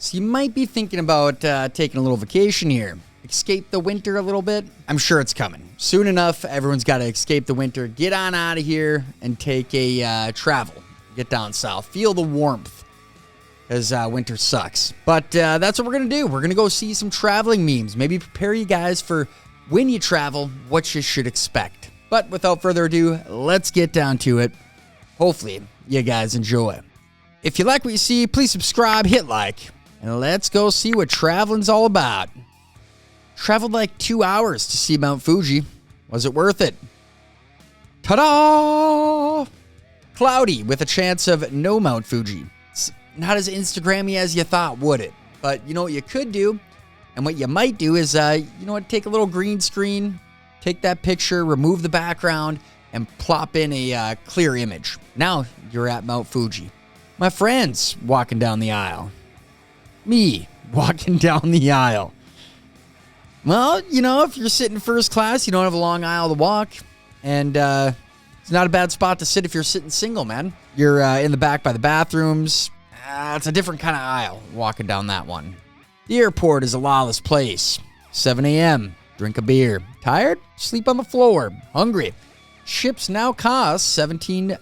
So you might be thinking about taking a little vacation here. Escape the winter a little bit. I'm sure it's coming. Soon enough, everyone's got to escape the winter. Get on out of here and take a travel. Get down south. Feel the warmth. Because winter sucks. But that's what we're going to do. We're going to go see some traveling memes. Maybe prepare you guys for when you travel, what you should expect. But without further ado, let's get down to it. Hopefully, you guys enjoy. If you like what you see, please subscribe, hit like, and let's go see what traveling's all about. Traveled like 2 hours to see Mount Fuji. Was it worth it? Ta-da! Cloudy with a chance of no Mount Fuji. It's not as Instagrammy as you thought, would it? But you know what you could do, and what you might do is, take a little green screen, take that picture, remove the background, and plop in a clear image. Now you're at Mount Fuji. My friends walking down the aisle. Me walking down the aisle. Well, if you're sitting first class, you don't have a long aisle to walk. And it's not a bad spot to sit if you're sitting single, man. You're in the back by the bathrooms. It's a different kind of aisle walking down that one. The airport is a lawless place. 7 a.m., drink a beer. Tired? Sleep on the floor. Hungry? Chips now cost $17.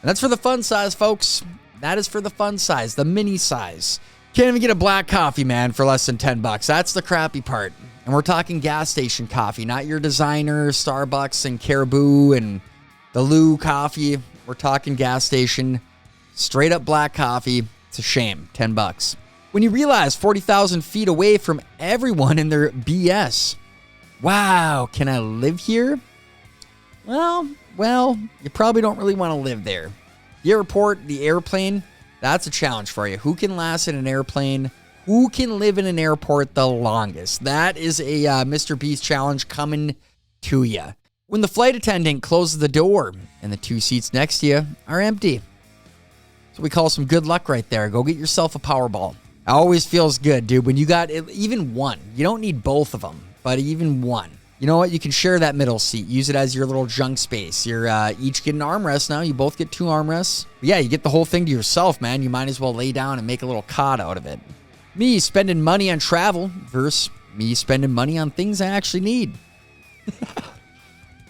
And that's for the fun size, folks. That is for the fun size, the mini size. Can't even get a black coffee, man, for less than $10. That's the crappy part. And we're talking gas station coffee, not your designer, Starbucks and Caribou and the Lou coffee. We're talking gas station, straight up black coffee. It's a shame, $10. When you realize 40,000 feet away from everyone in their BS. Wow, can I live here? Well, you probably don't really want to live there. The airport, the airplane, that's a challenge for you. Who can last in an airplane? Who can live in an airport the longest? That is a Mr. Beast challenge coming to you. When the flight attendant closes the door and the 2 seats next to you are empty. So we call some good luck right there. Go get yourself a Powerball. It always feels good, dude, when you got even one. You don't need both of them, but even one. You know what? You can share that middle seat. Use it as your little junk space. You're each get an armrest now. You both get 2 armrests. But yeah, you get the whole thing to yourself, man. You might as well lay down and make a little cot out of it. Me spending money on travel versus me spending money on things I actually need.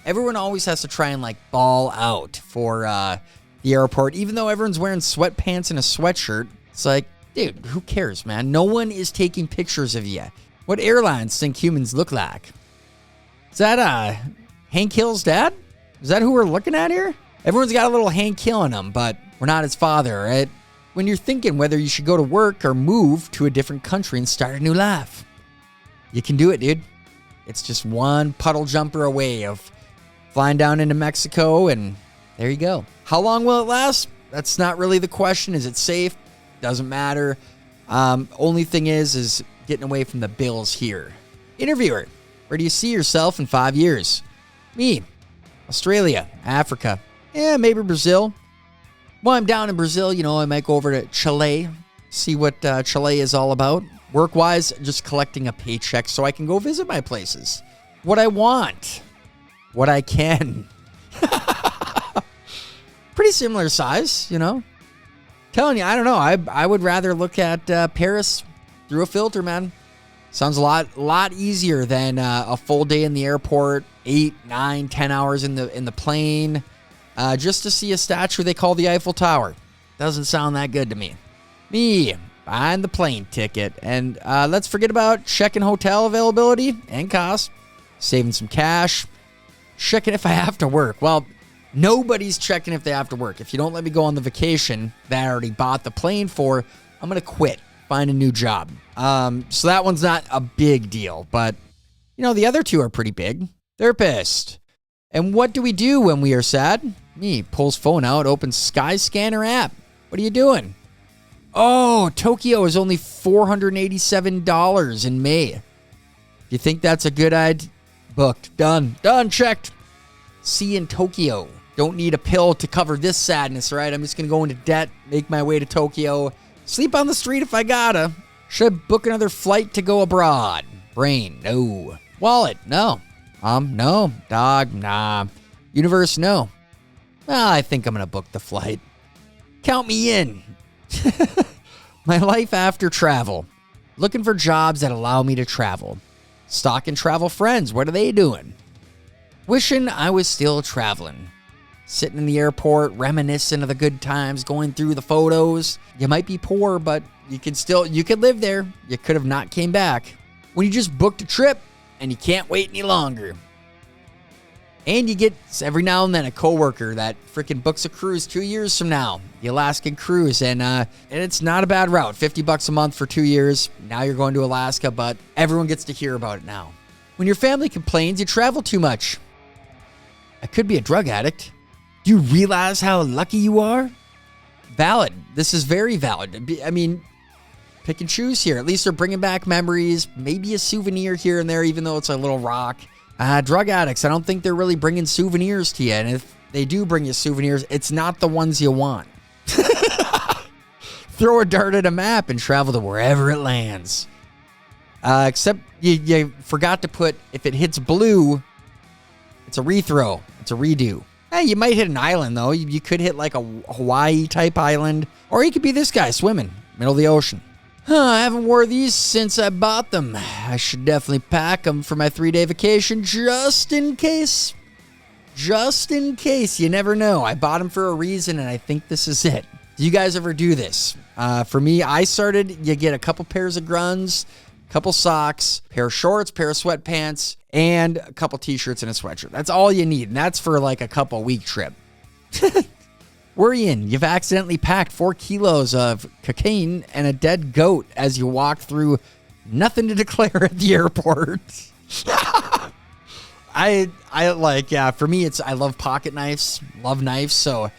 Everyone always has to try and ball out for the airport. Even though everyone's wearing sweatpants and a sweatshirt, it's like, dude, who cares, man? No one is taking pictures of you. What airlines think humans look like? Is that Hank Hill's dad? Is that who we're looking at here? Everyone's got a little Hank Hill in them, but we're not his father, right? When you're thinking whether you should go to work or move to a different country and start a new life, you can do it, dude. It's just one puddle jumper away of flying down into Mexico, and there you go. How long will it last? That's not really the question. Is it safe? Doesn't matter. Only thing is getting away from the bills here. Interviewer. Where do you see yourself in 5 years? Me. Australia. Africa. Yeah, maybe Brazil. While I'm down in Brazil, I might go over to Chile. See what Chile is all about. Work-wise, just collecting a paycheck so I can go visit my places. What I want. What I can. Pretty similar size, Telling you, I don't know. I would rather look at Paris through a filter, man. Sounds a lot easier than a full day in the airport, 8, 9, 10 hours in the plane, just to see a statue they call the Eiffel Tower. Doesn't sound that good to me. Me, buying the plane ticket. And let's forget about checking hotel availability and cost, saving some cash, checking if I have to work. Well, nobody's checking if they have to work. If you don't let me go on the vacation that I already bought the plane for, I'm going to quit. Find a new job. So that one's not a big deal, but the other two are pretty big. Therapist. And what do we do when we are sad? Me pulls phone out, opens Skyscanner app. What are you doing? Oh, Tokyo is only $487 in May. You think that's a good idea? Booked. Done, checked. See you in Tokyo. Don't need a pill to cover this sadness, right? I'm just going to go into debt, make my way to Tokyo. Sleep on the street if I gotta. Should I book another flight to go abroad? Brain, no. Wallet, no. No. Dog, nah. Universe, no. Well, I think I'm gonna book the flight. Count me in. My life after travel. Looking for jobs that allow me to travel. Stalking travel friends. What are they doing? Wishing I was still traveling. Sitting in the airport, reminiscing of the good times, going through the photos. You might be poor, but you could live there. You could have not came back. When you just booked a trip and you can't wait any longer. And you get every now and then a coworker that freaking books a cruise 2 years from now, the Alaskan cruise, and it's not a bad route. $50 a month for 2 years. Now you're going to Alaska, but everyone gets to hear about it now. When your family complains you travel too much. I could be a drug addict. Do you realize how lucky you are? Valid. This is very valid. I mean, pick and choose here. At least they're bringing back memories, maybe a souvenir here and there, even though it's a little rock. Drug addicts, I don't think they're really bringing souvenirs to you. And if they do bring you souvenirs, it's not the ones you want. Throw a dart at a map and travel to wherever it lands. Except you forgot to put, if it hits blue, it's a rethrow. It's a redo. Hey, you might hit an island, though. You could hit like a Hawaii-type island. Or you could be this guy swimming, middle of the ocean. I haven't wore these since I bought them. I should definitely pack them for my 3-day vacation just in case. Just in case. You never know. I bought them for a reason, and I think this is it. Do you guys ever do this? For me, you get a couple pairs of grunts, couple socks, pair of shorts, pair of sweatpants, and a couple t-shirts and a sweatshirt. That's all you need, and that's for like a couple-week trip. Where are you in? You've accidentally packed 4 kilos of cocaine and a dead goat as you walk through nothing to declare at the airport. For me, I love pocket knives, love knives. So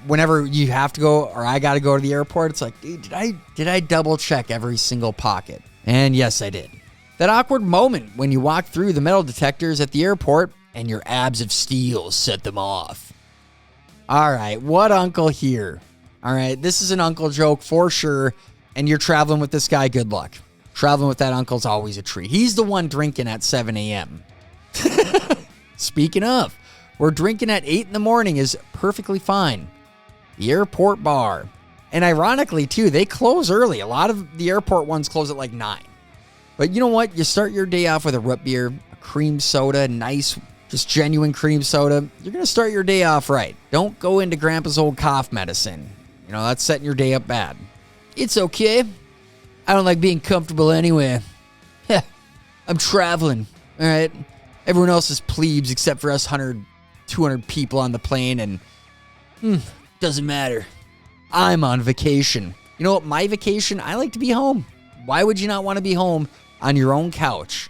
whenever you have to go, or I got to go to the airport, it's like, dude, did I double check every single pocket? And yes, I did. That awkward moment when you walk through the metal detectors at the airport and your abs of steel set them off. All right, what uncle here? All right, this is an uncle joke for sure, and you're traveling with this guy, good luck. Traveling with that uncle's always a treat. He's the one drinking at 7 a.m. Speaking of, where drinking at 8 in the morning is perfectly fine. The airport bar. And ironically, too, they close early. A lot of the airport ones close at like 9. But you know what? You start your day off with a root beer, a cream soda, nice, just genuine cream soda. You're going to start your day off right. Don't go into grandpa's old cough medicine. You know, that's setting your day up bad. It's okay. I don't like being comfortable anyway. I'm traveling. All right. Everyone else is plebes except for us 100, 200 people on the plane, and doesn't matter. I'm on vacation. You know what? My vacation, I like to be home. Why would you not want to be home on your own couch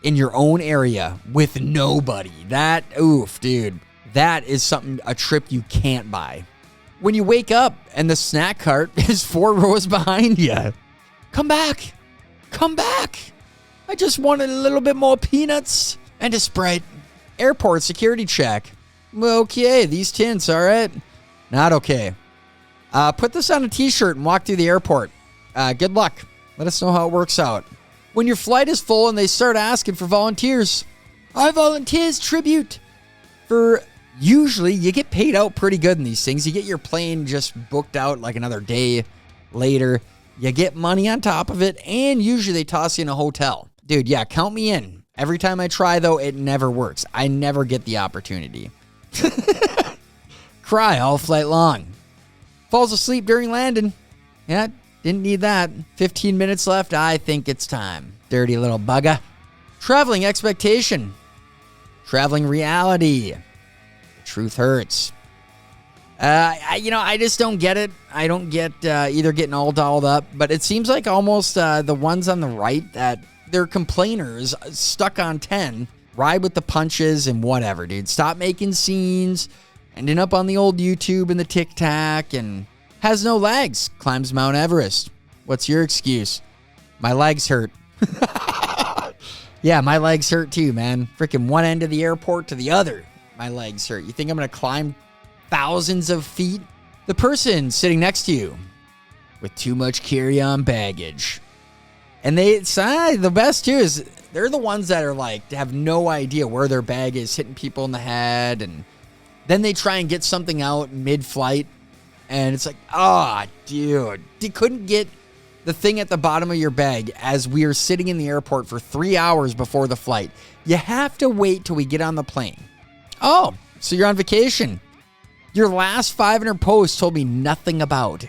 in your own area with nobody? That, oof, dude. That is a trip you can't buy. When you wake up and the snack cart is 4 rows behind you. Come back. Come back. I just wanted a little bit more peanuts and a Sprite. Airport security check. Okay, these tints, all right? Not okay. Put this on a t-shirt and walk through the airport. Good luck. Let us know how it works out. When your flight is full and they start asking for volunteers. Our volunteers tribute. Usually you get paid out pretty good in these things. You get your plane just booked out like another day later. You get money on top of it, and usually they toss you in a hotel. Dude, yeah, count me in. Every time I try, though, it never works. I never get the opportunity. Cry all flight long. Falls asleep during landing. Yeah, didn't need that. 15 minutes left. I think it's time. Dirty little bugger. Traveling expectation. Traveling reality. Truth hurts. I just don't get it. I don't get either getting all dolled up, but it seems like almost the ones on the right that they're complainers stuck on 10, ride with the punches and whatever, dude. Stop making scenes, ending up on the old YouTube and the TikTok, and has no legs, climbs Mount Everest. What's your excuse? My legs hurt. Yeah, my legs hurt too, man. Freaking one end of the airport to the other. My legs hurt. You think I'm going to climb thousands of feet? The person sitting next to you with too much carry-on baggage. And the best too is they're the ones that are like, have no idea where their bag is, hitting people in the head. And then they try and get something out mid-flight. And it's like, ah, dude. You couldn't get the thing at the bottom of your bag as we are sitting in the airport for 3 hours before the flight. You have to wait till we get on the plane. Oh, so you're on vacation. Your last 500 posts told me nothing about.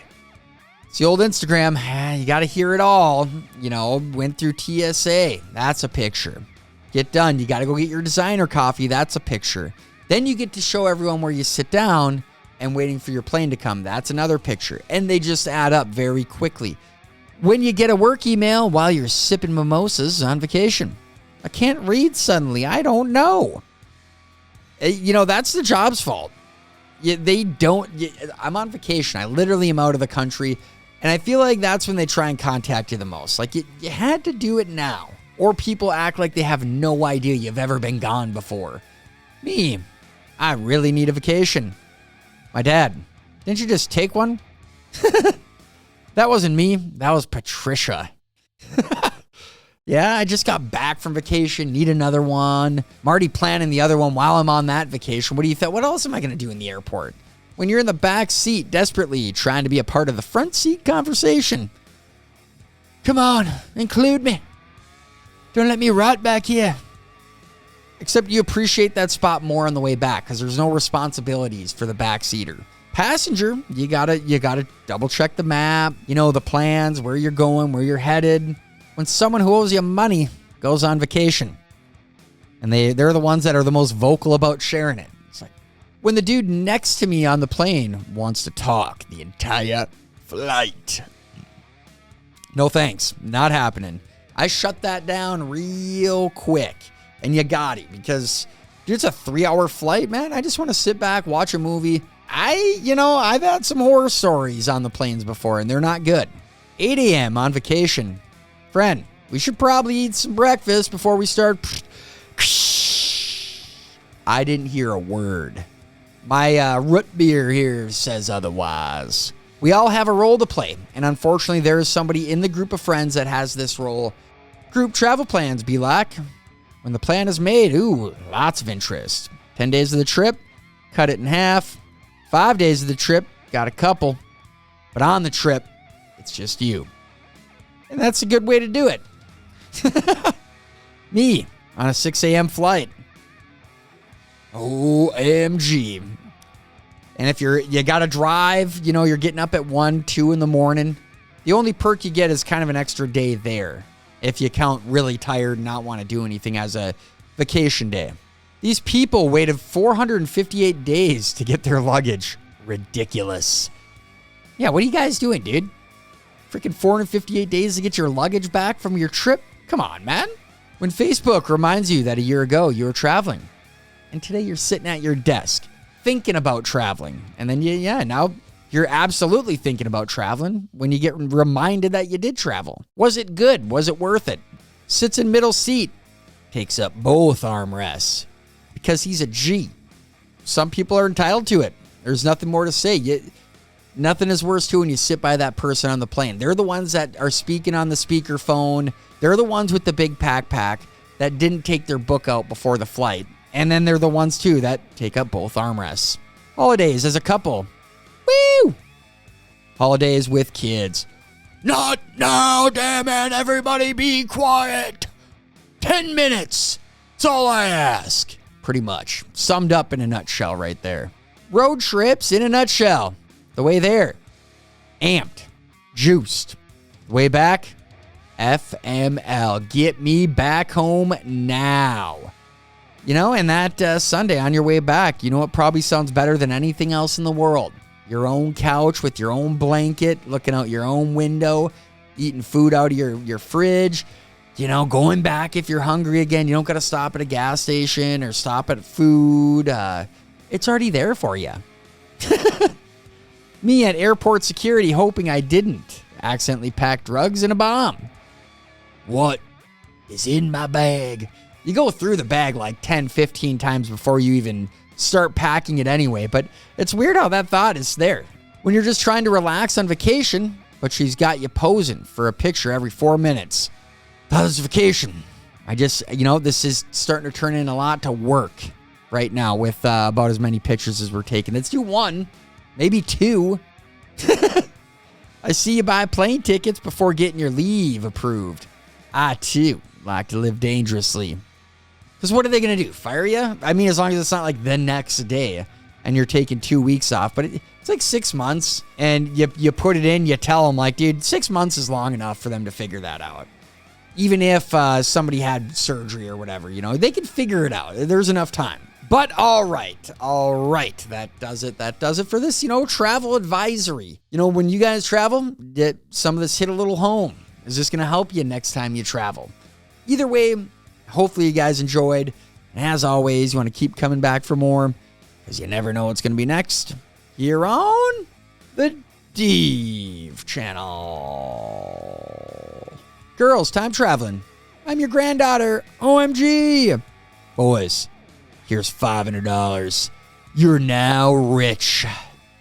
It's the old Instagram. You got to hear it all. You know, went through TSA. That's a picture. Get done. You got to go get your designer coffee. That's a picture. Then you get to show everyone where you sit down and waiting for your plane to come. That's another picture. And they just add up very quickly. When you get a work email while you're sipping mimosas on vacation. I can't read suddenly. I don't know. You know, that's the job's fault. They don't. I'm on vacation. I literally am out of the country. And I feel like that's when they try and contact you the most. Like, you had to do it now. Or people act like they have no idea you've ever been gone before. Me, I really need a vacation. My dad, didn't you just take one? That wasn't me. That was Patricia. Yeah, I just got back from vacation. Need another one. I'm already planning the other one while I'm on that vacation. What do you think? What else am I going to do in the airport? When you're in the back seat, desperately trying to be a part of the front seat conversation. Come on, include me. Don't let me rot back here. Except you appreciate that spot more on the way back because there's no responsibilities for the backseater. Passenger, you gotta double check the map, you know, the plans, where you're going, where you're headed. When someone who owes you money goes on vacation, and they're the ones that are the most vocal about sharing it. It's like when the dude next to me on the plane wants to talk the entire flight. No thanks, not happening. I shut that down real quick. And you got it because, dude, it's a 3-hour flight, man. I just want to sit back, watch a movie. I've had some horror stories on the planes before, and they're not good. 8 a.m. on vacation. Friend, we should probably eat some breakfast before we start. I didn't hear a word. My root beer here says otherwise. We all have a role to play, and unfortunately, there is somebody in the group of friends that has this role. Group travel plans, be like. When the plan is made, lots of interest. 10 days of the trip, cut it in half. 5 days of the trip, got a couple. But on the trip, it's just you. And that's a good way to do it. Me, on a 6 a.m. flight. OMG. And if you got to drive, you're getting up at 1, 2 in the morning. The only perk you get is kind of an extra day there. If you count really tired and not want to do anything as a vacation day. These people waited 458 days to get their luggage. Ridiculous. Yeah, what are you guys doing, dude? Freaking 458 days to get your luggage back from your trip? Come on, man. When Facebook reminds you that a year ago you were traveling, and today you're sitting at your desk thinking about traveling, and then now you're absolutely thinking about traveling when you get reminded that you did travel. Was it good? Was it worth it? Sits in middle seat. Takes up both armrests. Because he's a G. Some people are entitled to it. There's nothing more to say. Nothing is worse too when you sit by that person on the plane. They're the ones that are speaking on the speakerphone. They're the ones with the big pack that didn't take their book out before the flight. And then they're the ones too that take up both armrests. Holidays as a couple. Woo! Holidays with kids. Not now, damn it. Everybody be quiet. 10 minutes. That's all I ask. Pretty much. Summed up in a nutshell right there. Road trips in a nutshell. The way there. Amped. Juiced. The way back. FML. Get me back home now. And that Sunday on your way back, what probably sounds better than anything else in the world? Your own couch with your own blanket, looking out your own window, eating food out of your fridge, going back if you're hungry again. You don't got to stop at a gas station or stop at food. It's already there for you. Me at airport security hoping I didn't accidentally pack drugs and a bomb. What is in my bag? You go through the bag like 10, 15 times before you even start packing it anyway, but it's weird how that thought is there. When you're just trying to relax on vacation, but she's got you posing for a picture every 4 minutes. That was vacation. I just, this is starting to turn in a lot to work right now with about as many pictures as we're taking. Let's do 1, maybe 2. I see you buy plane tickets before getting your leave approved. I, too, like to live dangerously. Because what are they going to do? Fire you? I mean, as long as it's not like the next day and you're taking 2 weeks off. But it's like 6 months, and you put it in, you tell them, like, dude, 6 months is long enough for them to figure that out. Even if somebody had surgery or whatever, you know, they can figure it out. There's enough time. But all right. That does it for this, travel advisory. When you guys travel, some of this hit a little home. Is this going to help you next time you travel? Either way, hopefully you guys enjoyed. And as always, you want to keep coming back for more, because you never know what's going to be next here on the DEEV channel. Girls, time traveling. I'm your granddaughter. OMG. Boys, here's $500. You're now rich.